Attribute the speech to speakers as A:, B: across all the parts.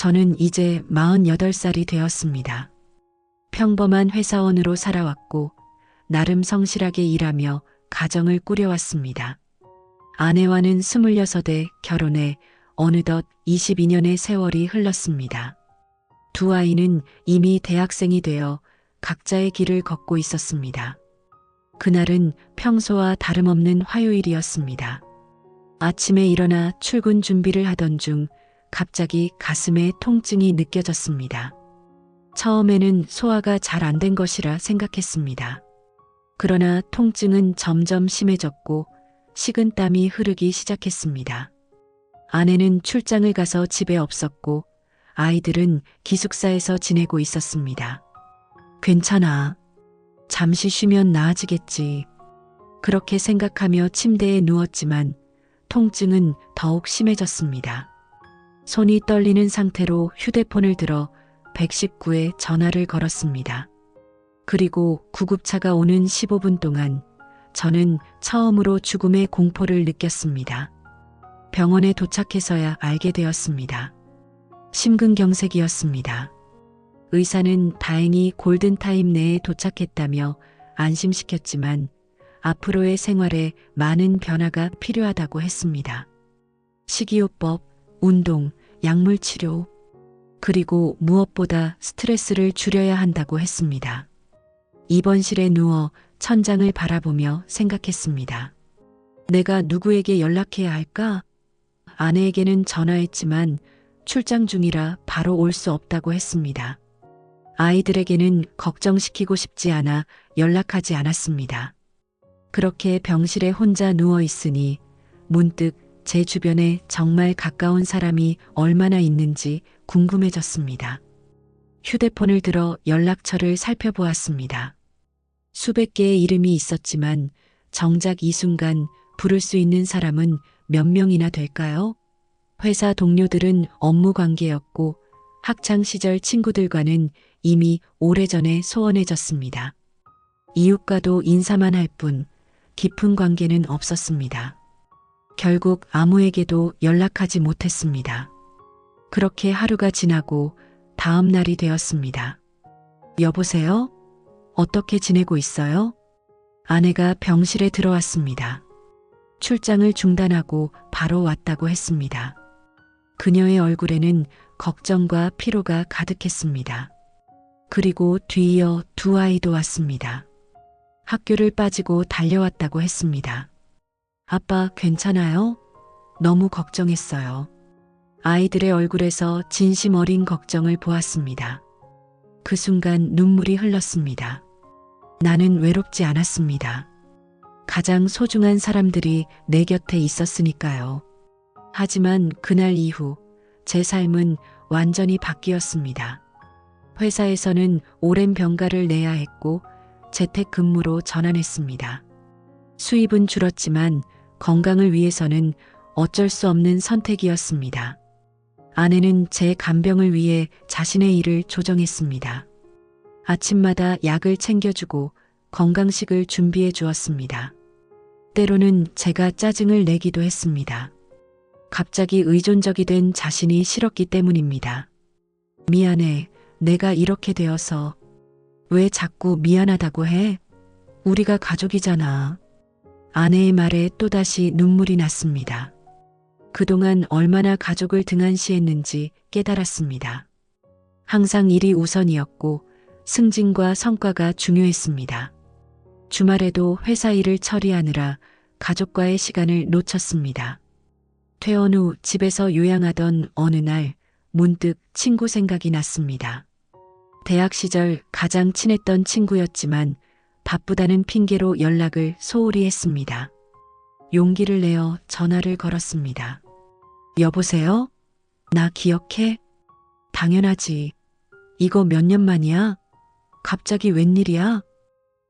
A: 저는 이제 48살이 되었습니다. 평범한 회사원으로 살아왔고 나름 성실하게 일하며 가정을 꾸려왔습니다. 아내와는 26에 결혼해 어느덧 22년의 세월이 흘렀습니다. 두 아이는 이미 대학생이 되어 각자의 길을 걷고 있었습니다. 그날은 평소와 다름없는 화요일이었습니다. 아침에 일어나 출근 준비를 하던 중 갑자기 가슴에 통증이 느껴졌습니다. 처음에는 소화가 잘 안 된 것이라 생각했습니다. 그러나 통증은 점점 심해졌고 식은땀이 흐르기 시작했습니다. 아내는 출장을 가서 집에 없었고 아이들은 기숙사에서 지내고 있었습니다. 괜찮아. 잠시 쉬면 나아지겠지. 그렇게 생각하며 침대에 누웠지만 통증은 더욱 심해졌습니다. 손이 떨리는 상태로 휴대폰을 들어 119에 전화를 걸었습니다. 그리고 구급차가 오는 15분 동안 저는 처음으로 죽음의 공포를 느꼈습니다. 병원에 도착해서야 알게 되었습니다. 심근경색이었습니다. 의사는 다행히 골든타임 내에 도착했다며 안심시켰지만 앞으로의 생활에 많은 변화가 필요하다고 했습니다. 식이요법, 운동, 약물치료, 그리고 무엇보다 스트레스를 줄여야 한다고 했습니다. 입원실에 누워 천장을 바라보며 생각했습니다. 내가 누구에게 연락해야 할까? 아내에게는 전화했지만 출장 중이라 바로 올 수 없다고 했습니다. 아이들에게는 걱정시키고 싶지 않아 연락하지 않았습니다. 그렇게 병실에 혼자 누워 있으니 문득 제 주변에 정말 가까운 사람이 얼마나 있는지 궁금해졌습니다. 휴대폰을 들어 연락처를 살펴보았습니다. 수백 개의 이름이 있었지만 정작 이 순간 부를 수 있는 사람은 몇 명이나 될까요? 회사 동료들은 업무 관계였고 학창시절 친구들과는 이미 오래전에 소원해졌습니다. 이웃과도 인사만 할 뿐 깊은 관계는 없었습니다. 결국 아무에게도 연락하지 못했습니다. 그렇게 하루가 지나고 다음 날이 되었습니다. 여보세요? 어떻게 지내고 있어요? 아내가 병실에 들어왔습니다. 출장을 중단하고 바로 왔다고 했습니다. 그녀의 얼굴에는 걱정과 피로가 가득했습니다. 그리고 뒤이어 두 아이도 왔습니다. 학교를 빠지고 달려왔다고 했습니다. 아빠 괜찮아요? 너무 걱정했어요. 아이들의 얼굴에서 진심 어린 걱정을 보았습니다. 그 순간 눈물이 흘렀습니다. 나는 외롭지 않았습니다. 가장 소중한 사람들이 내 곁에 있었으니까요. 하지만 그날 이후 제 삶은 완전히 바뀌었습니다. 회사에서는 오랜 병가를 내야 했고 재택근무로 전환했습니다. 수입은 줄었지만 건강을 위해서는 어쩔 수 없는 선택이었습니다. 아내는 제 간병을 위해 자신의 일을 조정했습니다. 아침마다 약을 챙겨주고 건강식을 준비해 주었습니다. 때로는 제가 짜증을 내기도 했습니다. 갑자기 의존적이 된 자신이 싫었기 때문입니다. 미안해, 내가 이렇게 되어서. 왜 자꾸 미안하다고 해? 우리가 가족이잖아. 아내의 말에 또다시 눈물이 났습니다. 그동안 얼마나 가족을 등한시했는지 깨달았습니다. 항상 일이 우선이었고 승진과 성과가 중요했습니다. 주말에도 회사 일을 처리하느라 가족과의 시간을 놓쳤습니다. 퇴원 후 집에서 요양하던 어느 날 문득 친구 생각이 났습니다. 대학 시절 가장 친했던 친구였지만 바쁘다는 핑계로 연락을 소홀히 했습니다. 용기를 내어 전화를 걸었습니다. 여보세요? 나 기억해? 당연하지. 이거 몇 년 만이야? 갑자기 웬일이야?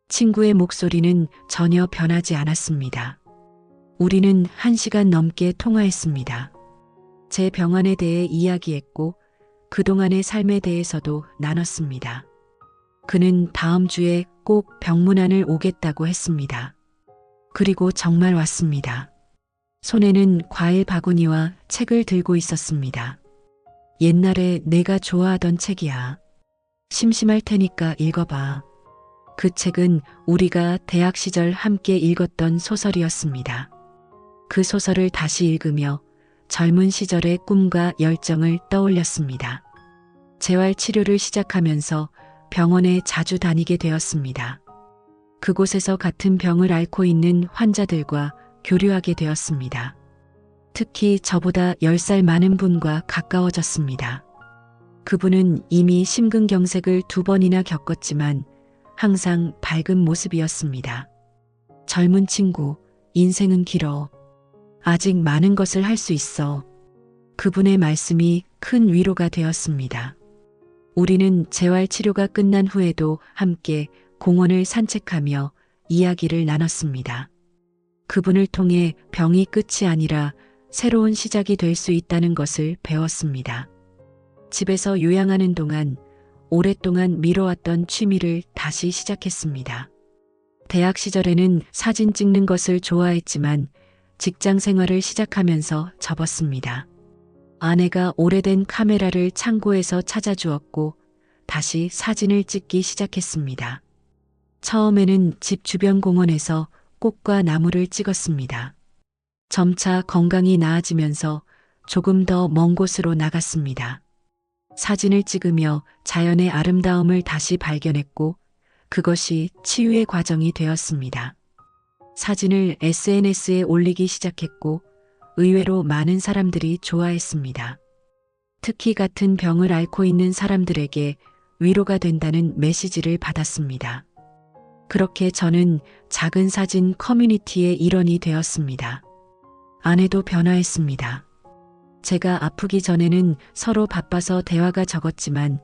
A: 친구의 목소리는 전혀 변하지 않았습니다. 우리는 1시간 넘게 통화했습니다. 제 병환에 대해 이야기했고 그동안의 삶에 대해서도 나눴습니다. 그는 다음 주에 꼭 병문안을 오겠다고 했습니다. 그리고 정말 왔습니다. 손에는 과일 바구니와 책을 들고 있었습니다. 옛날에 내가 좋아하던 책이야. 심심할 테니까 읽어봐. 그 책은 우리가 대학 시절 함께 읽었던 소설이었습니다. 그 소설을 다시 읽으며 젊은 시절의 꿈과 열정을 떠올렸습니다. 재활 치료를 시작하면서 병원에 자주 다니게 되었습니다. 그곳에서 같은 병을 앓고 있는 환자들과 교류하게 되었습니다. 특히 저보다 10살 많은 분과 가까워졌습니다. 그분은 이미 심근경색을 2번이나 겪었지만 항상 밝은 모습이었습니다. 젊은 친구, 인생은 길어. 아직 많은 것을 할 수 있어. 그분의 말씀이 큰 위로가 되었습니다. 우리는 재활치료가 끝난 후에도 함께 공원을 산책하며 이야기를 나눴습니다. 그분을 통해 병이 끝이 아니라 새로운 시작이 될 수 있다는 것을 배웠습니다. 집에서 요양하는 동안 오랫동안 미뤄왔던 취미를 다시 시작했습니다. 대학 시절에는 사진 찍는 것을 좋아했지만 직장 생활을 시작하면서 접었습니다. 아내가 오래된 카메라를 창고에서 찾아주었고 다시 사진을 찍기 시작했습니다. 처음에는 집 주변 공원에서 꽃과 나무를 찍었습니다. 점차 건강이 나아지면서 조금 더 먼 곳으로 나갔습니다. 사진을 찍으며 자연의 아름다움을 다시 발견했고 그것이 치유의 과정이 되었습니다. 사진을 SNS에 올리기 시작했고 의외로 많은 사람들이 좋아했습니다. 특히 같은 병을 앓고 있는 사람들에게 위로가 된다는 메시지를 받았습니다. 그렇게 저는 작은 사진 커뮤니티의 일원이 되었습니다. 아내도 변화했습니다. 제가 아프기 전에는 서로 바빠서 대화가 적었지만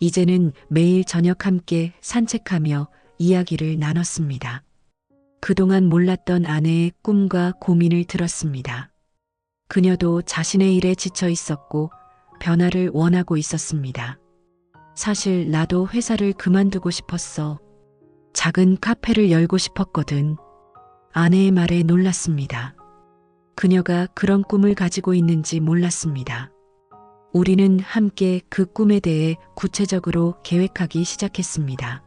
A: 이제는 매일 저녁 함께 산책하며 이야기를 나눴습니다. 그동안 몰랐던 아내의 꿈과 고민을 들었습니다. 그녀도 자신의 일에 지쳐 있었고 변화를 원하고 있었습니다. 사실 나도 회사를 그만두고 싶었어. 작은 카페를 열고 싶었거든. 아내의 말에 놀랐습니다. 그녀가 그런 꿈을 가지고 있는지 몰랐습니다. 우리는 함께 그 꿈에 대해 구체적으로 계획하기 시작했습니다.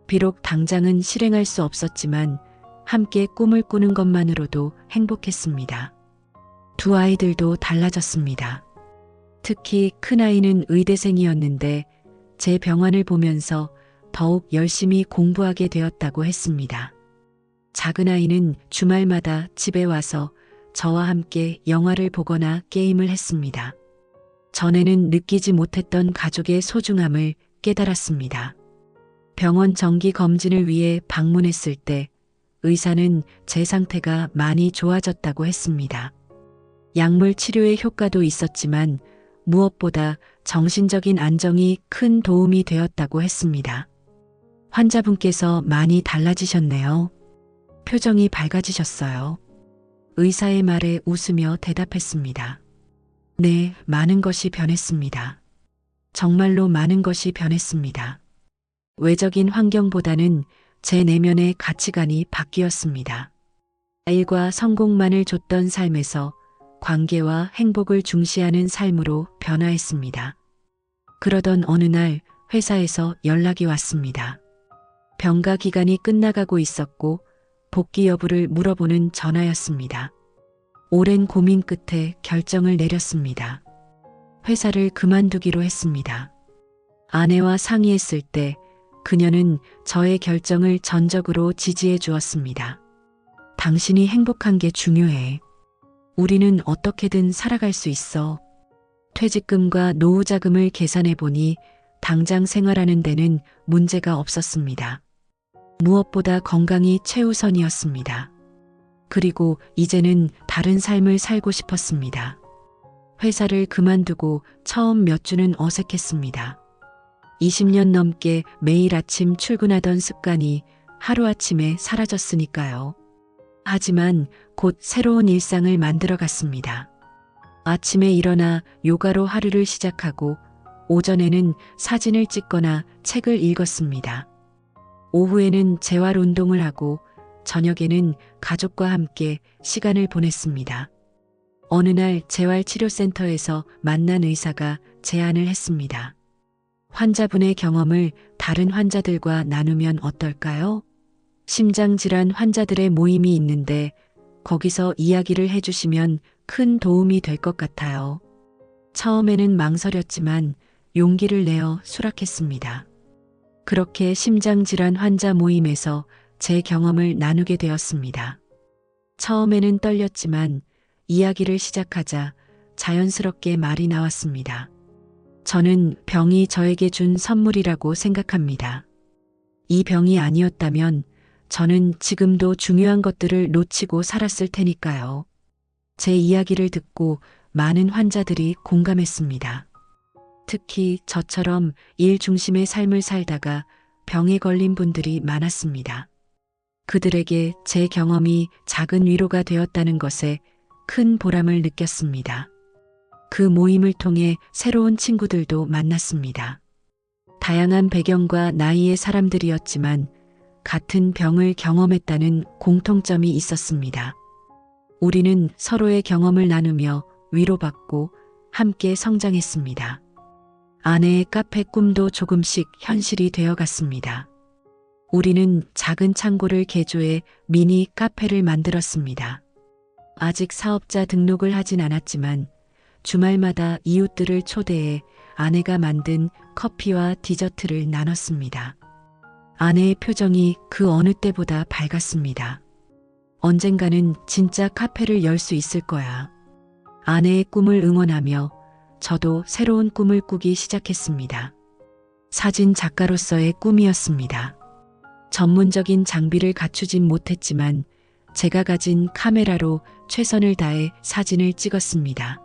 A: 비록 당장은 실행할 수 없었지만 함께 꿈을 꾸는 것만으로도 행복했습니다. 두 아이들도 달라졌습니다. 특히 큰아이는 의대생이었는데 제 병환을 보면서 더욱 열심히 공부하게 되었다고 했습니다. 작은아이는 주말마다 집에 와서 저와 함께 영화를 보거나 게임을 했습니다. 전에는 느끼지 못했던 가족의 소중함을 깨달았습니다. 병원 정기 검진을 위해 방문했을 때 의사는 제 상태가 많이 좋아졌다고 했습니다. 약물 치료의 효과도 있었지만 무엇보다 정신적인 안정이 큰 도움이 되었다고 했습니다. 환자분께서 많이 달라지셨네요. 표정이 밝아지셨어요. 의사의 말에 웃으며 대답했습니다. 네, 많은 것이 변했습니다. 정말로 많은 것이 변했습니다. 외적인 환경보다는 제 내면의 가치관이 바뀌었습니다. 일과 성공만을 줬던 삶에서 관계와 행복을 중시하는 삶으로 변화했습니다. 그러던 어느 날 회사에서 연락이 왔습니다. 병가 기간이 끝나가고 있었고 복귀 여부를 물어보는 전화였습니다. 오랜 고민 끝에 결정을 내렸습니다. 회사를 그만두기로 했습니다. 아내와 상의했을 때 그녀는 저의 결정을 전적으로 지지해 주었습니다. 당신이 행복한 게 중요해. 우리는 어떻게든 살아갈 수 있어. 퇴직금과 노후자금을 계산해 보니 당장 생활하는 데는 문제가 없었습니다. 무엇보다 건강이 최우선이었습니다. 그리고 이제는 다른 삶을 살고 싶었습니다. 회사를 그만두고 처음 몇 주는 어색했습니다. 20년 넘게 매일 아침 출근하던 습관이 하루아침에 사라졌으니까요. 하지만 곧 새로운 일상을 만들어 갔습니다. 아침에 일어나 요가로 하루를 시작하고 오전에는 사진을 찍거나 책을 읽었습니다. 오후에는 재활 운동을 하고 저녁에는 가족과 함께 시간을 보냈습니다. 어느 날 재활치료센터에서 만난 의사가 제안을 했습니다. 환자분의 경험을 다른 환자들과 나누면 어떨까요? 심장질환 환자들의 모임이 있는데 거기서 이야기를 해주시면 큰 도움이 될 것 같아요. 처음에는 망설였지만 용기를 내어 수락했습니다. 그렇게 심장질환 환자 모임에서 제 경험을 나누게 되었습니다. 처음에는 떨렸지만 이야기를 시작하자 자연스럽게 말이 나왔습니다. 저는 병이 저에게 준 선물이라고 생각합니다. 이 병이 아니었다면 저는 지금도 중요한 것들을 놓치고 살았을 테니까요. 제 이야기를 듣고 많은 환자들이 공감했습니다. 특히 저처럼 일 중심의 삶을 살다가 병에 걸린 분들이 많았습니다. 그들에게 제 경험이 작은 위로가 되었다는 것에 큰 보람을 느꼈습니다. 그 모임을 통해 새로운 친구들도 만났습니다. 다양한 배경과 나이의 사람들이었지만 같은 병을 경험했다는 공통점이 있었습니다. 우리는 서로의 경험을 나누며 위로받고 함께 성장했습니다. 아내의 카페 꿈도 조금씩 현실이 되어갔습니다. 우리는 작은 창고를 개조해 미니 카페를 만들었습니다. 아직 사업자 등록을 하진 않았지만 주말마다 이웃들을 초대해 아내가 만든 커피와 디저트를 나눴습니다. 아내의 표정이 그 어느 때보다 밝았습니다. 언젠가는 진짜 카페를 열 수 있을 거야. 아내의 꿈을 응원하며 저도 새로운 꿈을 꾸기 시작했습니다. 사진 작가로서의 꿈이었습니다. 전문적인 장비를 갖추진 못했지만 제가 가진 카메라로 최선을 다해 사진을 찍었습니다.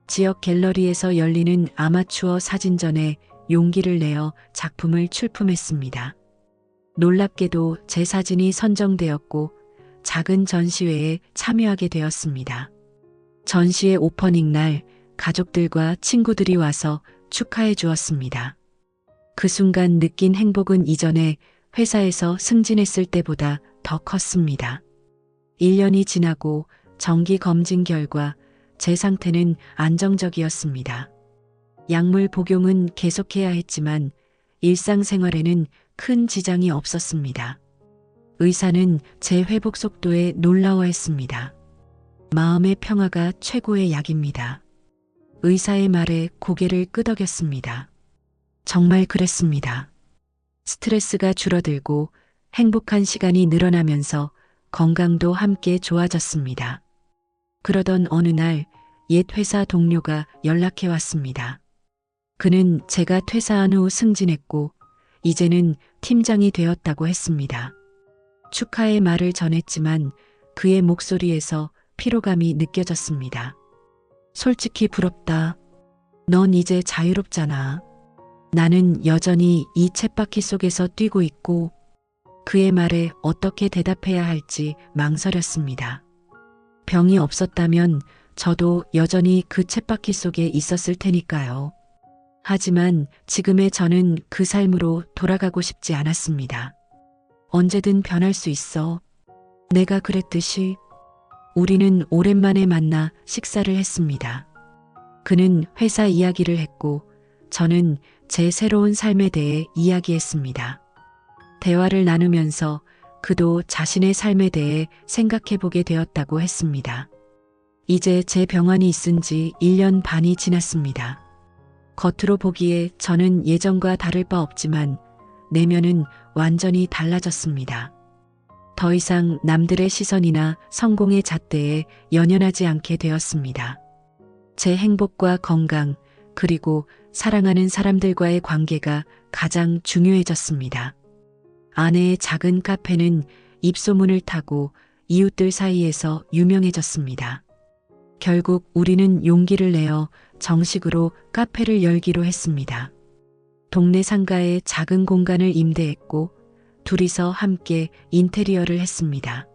A: 지역 갤러리에서 열리는 아마추어 사진전에 용기를 내어 작품을 출품했습니다. 놀랍게도 제 사진이 선정되었고 작은 전시회에 참여하게 되었습니다. 전시회 오퍼닝 날 가족들과 친구들이 와서 축하해 주었습니다. 그 순간 느낀 행복은 이전에 회사에서 승진했을 때보다 더 컸습니다. 1년이 지나고 정기 검진 결과 제 상태는 안정적이었습니다. 약물 복용은 계속해야 했지만 일상생활에는 큰 지장이 없었습니다. 의사는 제 회복 속도에 놀라워했습니다. 마음의 평화가 최고의 약입니다. 의사의 말에 고개를 끄덕였습니다. 정말 그랬습니다. 스트레스가 줄어들고 행복한 시간이 늘어나면서 건강도 함께 좋아졌습니다. 그러던 어느 날 옛 회사 동료가 연락해 왔습니다. 그는 제가 퇴사한 후 승진했고 이제는 팀장이 되었다고 했습니다. 축하의 말을 전했지만 그의 목소리에서 피로감이 느껴졌습니다. 솔직히 부럽다. 넌 이제 자유롭잖아. 나는 여전히 이 쳇바퀴 속에서 뛰고 있고 그의 말에 어떻게 대답해야 할지 망설였습니다. 병이 없었다면 저도 여전히 그 쳇바퀴 속에 있었을 테니까요. 하지만 지금의 저는 그 삶으로 돌아가고 싶지 않았습니다. 언제든 변할 수 있어. 내가 그랬듯이. 우리는 오랜만에 만나 식사를 했습니다. 그는 회사 이야기를 했고 저는 제 새로운 삶에 대해 이야기했습니다. 대화를 나누면서 그도 자신의 삶에 대해 생각해보게 되었다고 했습니다. 이제 제 병환이 있은 지 1년 반이 지났습니다. 겉으로 보기에 저는 예전과 다를 바 없지만 내면은 완전히 달라졌습니다. 더 이상 남들의 시선이나 성공의 잣대에 연연하지 않게 되었습니다. 제 행복과 건강, 그리고 사랑하는 사람들과의 관계가 가장 중요해졌습니다. 아내의 작은 카페는 입소문을 타고 이웃들 사이에서 유명해졌습니다. 결국 우리는 용기를 내어 정식으로 카페를 열기로 했습니다. 동네 상가에 작은 공간을 임대했고 둘이서 함께 인테리어를 했습니다.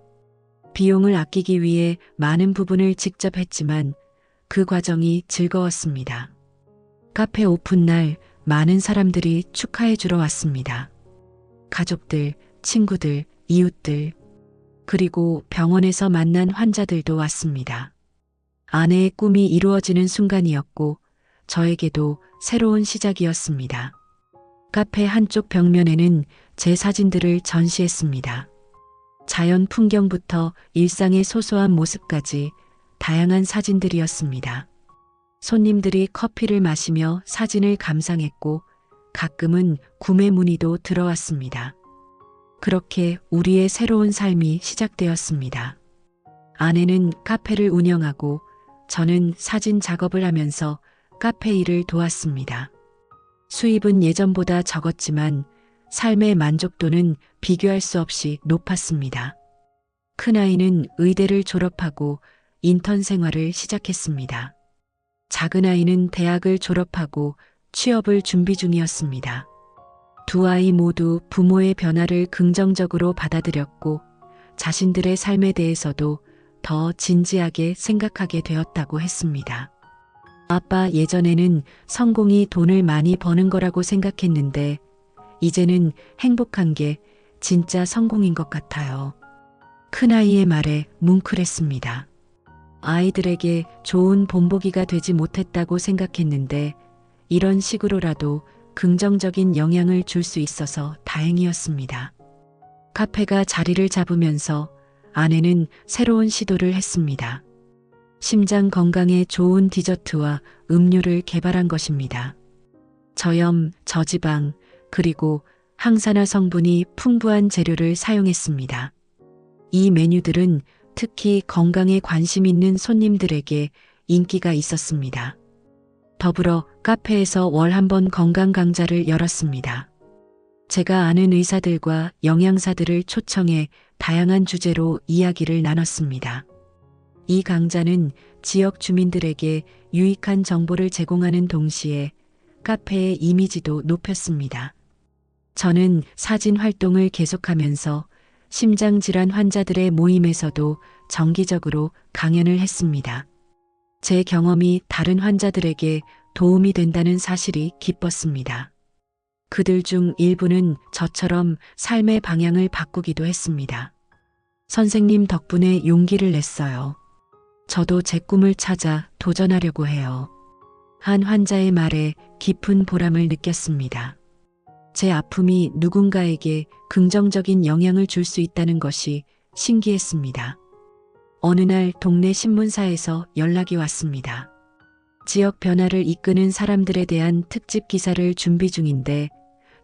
A: 비용을 아끼기 위해 많은 부분을 직접 했지만 그 과정이 즐거웠습니다. 카페 오픈 날 많은 사람들이 축하해 주러 왔습니다. 가족들, 친구들, 이웃들, 그리고 병원에서 만난 환자들도 왔습니다. 아내의 꿈이 이루어지는 순간이었고 저에게도 새로운 시작이었습니다. 카페 한쪽 벽면에는 제 사진들을 전시했습니다. 자연 풍경부터 일상의 소소한 모습까지 다양한 사진들이었습니다. 손님들이 커피를 마시며 사진을 감상했고 가끔은 구매 문의도 들어왔습니다. 그렇게 우리의 새로운 삶이 시작되었습니다. 아내는 카페를 운영하고 저는 사진 작업을 하면서 카페 일을 도왔습니다. 수입은 예전보다 적었지만 삶의 만족도는 비교할 수 없이 높았습니다. 큰아이는 의대를 졸업하고 인턴 생활을 시작했습니다. 작은아이는 대학을 졸업하고 취업을 준비 중이었습니다. 두 아이 모두 부모의 변화를 긍정적으로 받아들였고 자신들의 삶에 대해서도 더 진지하게 생각하게 되었다고 했습니다. 아빠 예전에는 성공이 돈을 많이 버는 거라고 생각했는데 이제는 행복한 게 진짜 성공인 것 같아요. 큰아이의 말에 뭉클했습니다. 아이들에게 좋은 본보기가 되지 못했다고 생각했는데 이런 식으로라도 긍정적인 영향을 줄 수 있어서 다행이었습니다. 카페가 자리를 잡으면서 아내는 새로운 시도를 했습니다. 심장 건강에 좋은 디저트와 음료를 개발한 것입니다. 저염, 저지방, 그리고 항산화 성분이 풍부한 재료를 사용했습니다. 이 메뉴들은 특히 건강에 관심 있는 손님들에게 인기가 있었습니다. 더불어 카페에서 월 한 번 건강 강좌를 열었습니다. 제가 아는 의사들과 영양사들을 초청해 다양한 주제로 이야기를 나눴습니다. 이 강좌는 지역 주민들에게 유익한 정보를 제공하는 동시에 카페의 이미지도 높였습니다. 저는 사진 활동을 계속하면서 심장질환 환자들의 모임에서도 정기적으로 강연을 했습니다. 제 경험이 다른 환자들에게 도움이 된다는 사실이 기뻤습니다. 그들 중 일부는 저처럼 삶의 방향을 바꾸기도 했습니다. 선생님 덕분에 용기를 냈어요. 저도 제 꿈을 찾아 도전하려고 해요. 한 환자의 말에 깊은 보람을 느꼈습니다. 제 아픔이 누군가에게 긍정적인 영향을 줄 수 있다는 것이 신기했습니다. 어느 날 동네 신문사에서 연락이 왔습니다. 지역 변화를 이끄는 사람들에 대한 특집 기사를 준비 중인데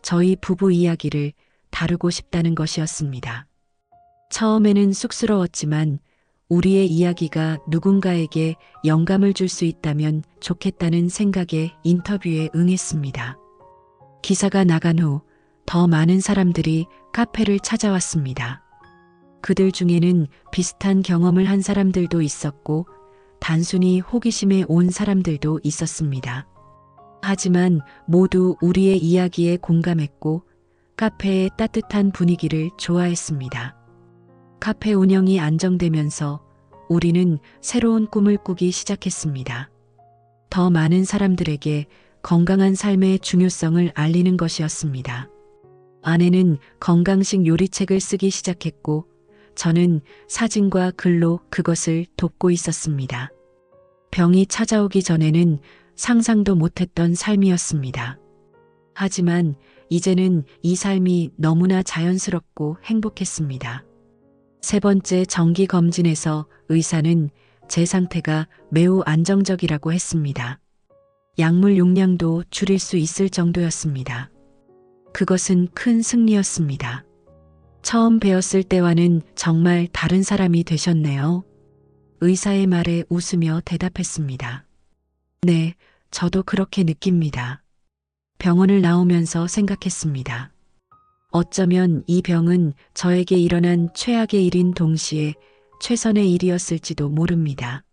A: 저희 부부 이야기를 다루고 싶다는 것이었습니다. 처음에는 쑥스러웠지만 우리의 이야기가 누군가에게 영감을 줄 수 있다면 좋겠다는 생각에 인터뷰에 응했습니다. 기사가 나간 후 더 많은 사람들이 카페를 찾아왔습니다. 그들 중에는 비슷한 경험을 한 사람들도 있었고 단순히 호기심에 온 사람들도 있었습니다. 하지만 모두 우리의 이야기에 공감했고 카페의 따뜻한 분위기를 좋아했습니다. 카페 운영이 안정되면서 우리는 새로운 꿈을 꾸기 시작했습니다. 더 많은 사람들에게 건강한 삶의 중요성을 알리는 것이었습니다. 아내는 건강식 요리책을 쓰기 시작했고 저는 사진과 글로 그것을 돕고 있었습니다. 병이 찾아오기 전에는 상상도 못했던 삶이었습니다. 하지만 이제는 이 삶이 너무나 자연스럽고 행복했습니다. 세 번째 정기 검진에서 의사는 제 상태가 매우 안정적이라고 했습니다. 약물 용량도 줄일 수 있을 정도였습니다. 그것은 큰 승리였습니다. 처음 배웠을 때와는 정말 다른 사람이 되셨네요. 의사의 말에 웃으며 대답했습니다. 네, 저도 그렇게 느낍니다. 병원을 나오면서 생각했습니다. 어쩌면 이 병은 저에게 일어난 최악의 일인 동시에 최선의 일이었을지도 모릅니다.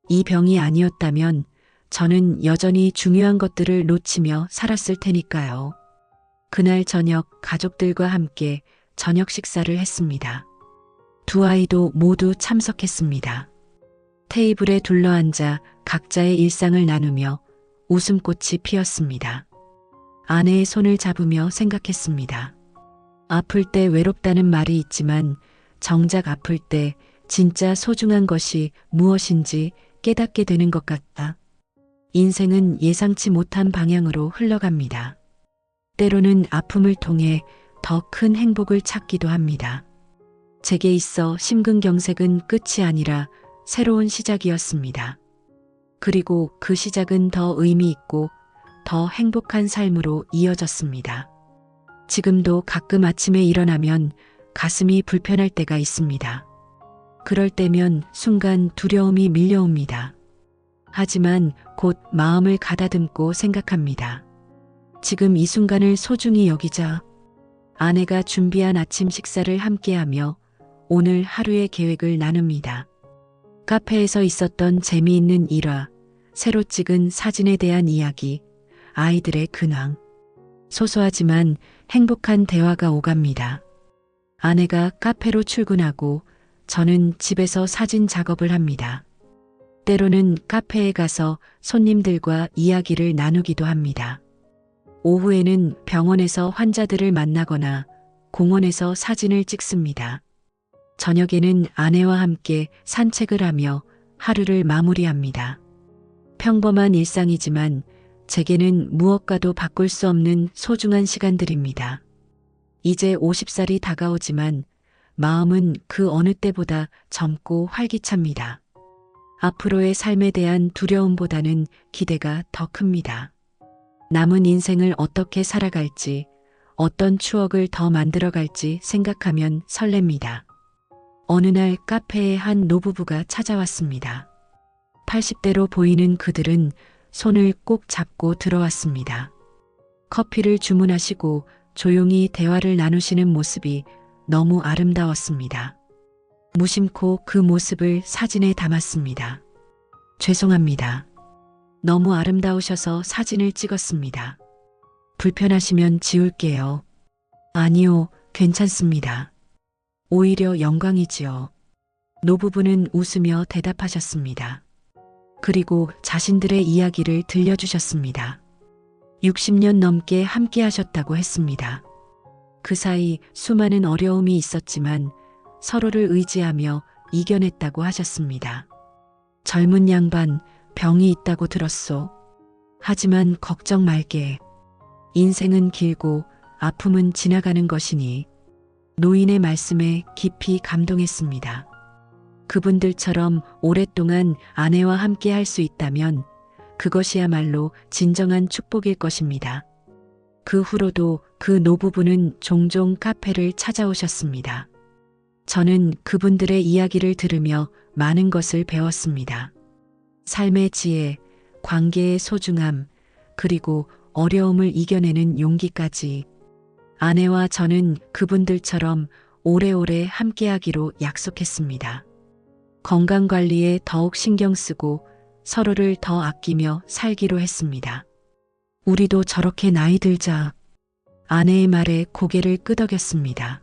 A: 이 병이 아니었다면 저는 여전히 중요한 것들을 놓치며 살았을 테니까요. 그날 저녁 가족들과 함께 저녁 식사를 했습니다. 두 아이도 모두 참석했습니다. 테이블에 둘러앉아 각자의 일상을 나누며 웃음꽃이 피었습니다. 아내의 손을 잡으며 생각했습니다. 아플 때 외롭다는 말이 있지만 정작 아플 때 진짜 소중한 것이 무엇인지 깨닫게 되는 것 같다. 인생은 예상치 못한 방향으로 흘러갑니다. 때로는 아픔을 통해 더 큰 행복을 찾기도 합니다. 제게 있어 심근경색은 끝이 아니라 새로운 시작이었습니다. 그리고 그 시작은 더 의미 있고 더 행복한 삶으로 이어졌습니다. 지금도 가끔 아침에 일어나면 가슴이 불편할 때가 있습니다. 그럴 때면 순간 두려움이 밀려옵니다. 하지만 곧 마음을 가다듬고 생각합니다. 지금 이 순간을 소중히 여기자. 아내가 준비한 아침 식사를 함께하며 오늘 하루의 계획을 나눕니다. 카페에서 있었던 재미있는 일화, 새로 찍은 사진에 대한 이야기, 아이들의 근황. 소소하지만 행복한 대화가 오갑니다. 아내가 카페로 출근하고 저는 집에서 사진 작업을 합니다. 때로는 카페에 가서 손님들과 이야기를 나누기도 합니다. 오후에는 병원에서 환자들을 만나거나 공원에서 사진을 찍습니다. 저녁에는 아내와 함께 산책을 하며 하루를 마무리합니다. 평범한 일상이지만 제게는 무엇과도 바꿀 수 없는 소중한 시간들입니다. 이제 50살이 다가오지만 마음은 그 어느 때보다 젊고 활기찹니다. 앞으로의 삶에 대한 두려움보다는 기대가 더 큽니다. 남은 인생을 어떻게 살아갈지, 어떤 추억을 더 만들어갈지 생각하면 설렙니다. 어느 날 카페에 한 노부부가 찾아왔습니다. 80대로 보이는 그들은 손을 꼭 잡고 들어왔습니다. 커피를 주문하시고 조용히 대화를 나누시는 모습이 너무 아름다웠습니다. 무심코 그 모습을 사진에 담았습니다. 죄송합니다. 너무 아름다우셔서 사진을 찍었습니다. 불편하시면 지울게요. 아니요, 괜찮습니다. 오히려 영광이지요. 노부부는 웃으며 대답하셨습니다. 그리고 자신들의 이야기를 들려주셨습니다. 60년 넘게 함께 하셨다고 했습니다. 그 사이 수많은 어려움이 있었지만 서로를 의지하며 이겨냈다고 하셨습니다. 젊은 양반, 병이 있다고 들었소. 하지만 걱정 말게. 인생은 길고 아픔은 지나가는 것이니. 노인의 말씀에 깊이 감동했습니다. 그분들처럼 오랫동안 아내와 함께 할 수 있다면 그것이야말로 진정한 축복일 것입니다. 그 후로도 그 노부부는 종종 카페를 찾아오셨습니다. 저는 그분들의 이야기를 들으며 많은 것을 배웠습니다. 삶의 지혜, 관계의 소중함, 그리고 어려움을 이겨내는 용기까지. 아내와 저는 그분들처럼 오래오래 함께하기로 약속했습니다. 건강관리에 더욱 신경 쓰고 서로를 더 아끼며 살기로 했습니다. 우리도 저렇게 나이 들자. 아내의 말에 고개를 끄덕였습니다.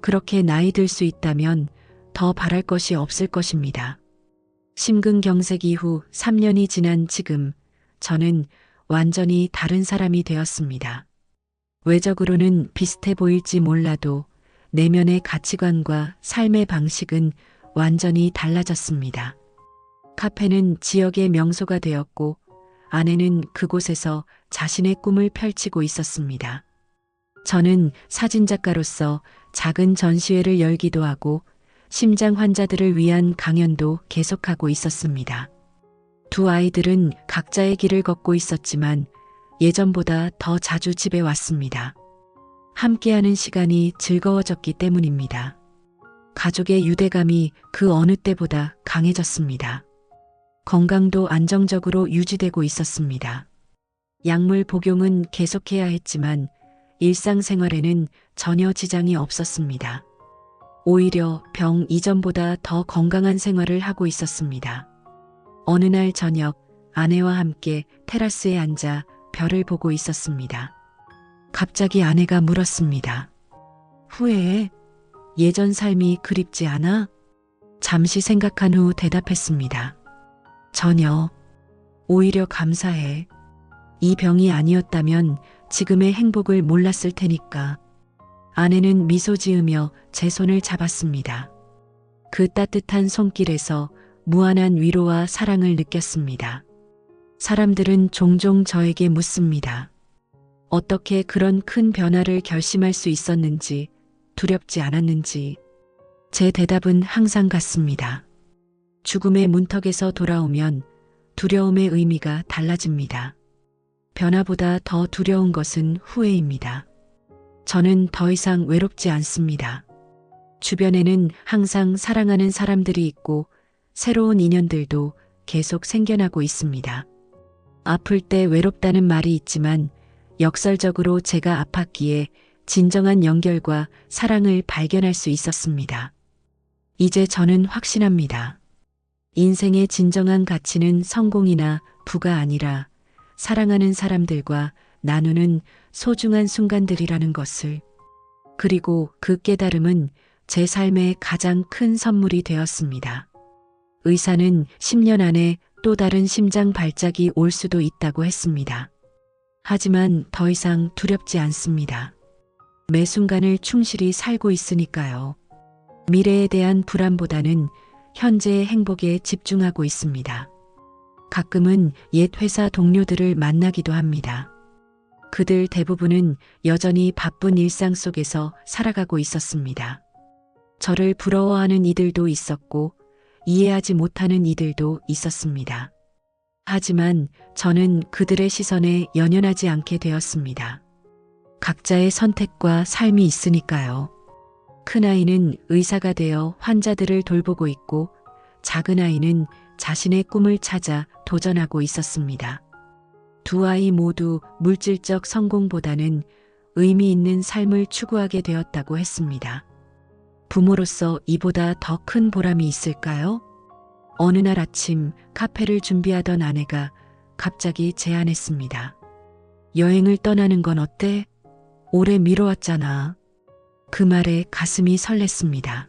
A: 그렇게 나이 들 수 있다면 더 바랄 것이 없을 것입니다. 심근경색 이후 3년이 지난 지금 저는 완전히 다른 사람이 되었습니다. 외적으로는 비슷해 보일지 몰라도 내면의 가치관과 삶의 방식은 완전히 달라졌습니다. 카페는 지역의 명소가 되었고 아내는 그곳에서 자신의 꿈을 펼치고 있었습니다. 저는 사진작가로서 작은 전시회를 열기도 하고 심장 환자들을 위한 강연도 계속하고 있었습니다. 두 아이들은 각자의 길을 걷고 있었지만 예전보다 더 자주 집에 왔습니다. 함께하는 시간이 즐거워졌기 때문입니다. 가족의 유대감이 그 어느 때보다 강해졌습니다. 건강도 안정적으로 유지되고 있었습니다. 약물 복용은 계속해야 했지만 일상생활에는 전혀 지장이 없었습니다. 오히려 병 이전보다 더 건강한 생활을 하고 있었습니다. 어느 날 저녁 아내와 함께 테라스에 앉아 별을 보고 있었습니다. 갑자기 아내가 물었습니다. 후회해? 예전 삶이 그립지 않아? 잠시 생각한 후 대답했습니다. 전혀. 오히려 감사해. 이 병이 아니었다면 지금의 행복을 몰랐을 테니까. 아내는 미소 지으며 제 손을 잡았습니다. 그 따뜻한 손길에서 무한한 위로와 사랑을 느꼈습니다. 사람들은 종종 저에게 묻습니다. 어떻게 그런 큰 변화를 결심할 수 있었는지, 두렵지 않았는지. 제 대답은 항상 같습니다. 죽음의 문턱에서 돌아오면 두려움의 의미가 달라집니다. 변화보다 더 두려운 것은 후회입니다. 저는 더 이상 외롭지 않습니다. 주변에는 항상 사랑하는 사람들이 있고 새로운 인연들도 계속 생겨나고 있습니다. 아플 때 외롭다는 말이 있지만 역설적으로 제가 아팠기에 진정한 연결과 사랑을 발견할 수 있었습니다. 이제 저는 확신합니다. 인생의 진정한 가치는 성공이나 부가 아니라 사랑하는 사람들과 나누는 소중한 순간들이라는 것을. 그리고 그 깨달음은 제 삶의 가장 큰 선물이 되었습니다. 의사는 10년 안에 또 다른 심장 발작이 올 수도 있다고 했습니다. 하지만 더 이상 두렵지 않습니다. 매 순간을 충실히 살고 있으니까요. 미래에 대한 불안보다는 현재의 행복에 집중하고 있습니다. 가끔은 옛 회사 동료들을 만나기도 합니다. 그들 대부분은 여전히 바쁜 일상 속에서 살아가고 있었습니다. 저를 부러워하는 이들도 있었고 이해하지 못하는 이들도 있었습니다. 하지만 저는 그들의 시선에 연연하지 않게 되었습니다. 각자의 선택과 삶이 있으니까요. 큰아이는 의사가 되어 환자들을 돌보고 있고 작은아이는 자신의 꿈을 찾아 도전하고 있었습니다. 두 아이 모두 물질적 성공보다는 의미 있는 삶을 추구하게 되었다고 했습니다. 부모로서 이보다 더 큰 보람이 있을까요? 어느 날 아침 카페를 준비하던 아내가 갑자기 제안했습니다. 여행을 떠나는 건 어때? 오래 미뤄왔잖아. 그 말에 가슴이 설렜습니다.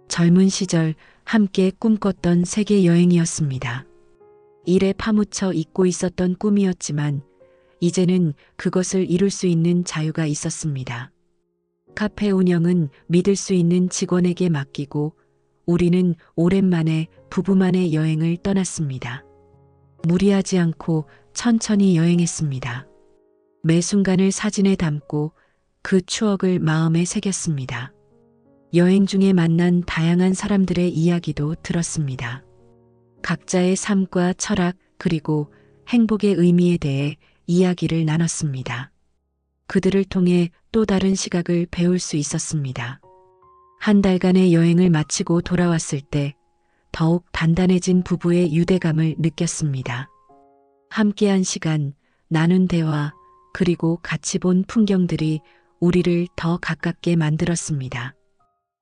A: 젊은 시절 함께 꿈꿨던 세계 여행이었습니다. 일에 파묻혀 잊고 있었던 꿈이었지만 이제는 그것을 이룰 수 있는 자유가 있었습니다. 카페 운영은 믿을 수 있는 직원에게 맡기고 우리는 오랜만에 부부만의 여행을 떠났습니다. 무리하지 않고 천천히 여행했습니다. 매 순간을 사진에 담고 그 추억을 마음에 새겼습니다. 여행 중에 만난 다양한 사람들의 이야기도 들었습니다. 각자의 삶과 철학 그리고 행복의 의미에 대해 이야기를 나눴습니다. 그들을 통해 또 다른 시각을 배울 수 있었습니다. 한 달간의 여행을 마치고 돌아왔을 때 더욱 단단해진 부부의 유대감을 느꼈습니다. 함께한 시간, 나눈 대화, 그리고 같이 본 풍경들이 우리를 더 가깝게 만들었습니다.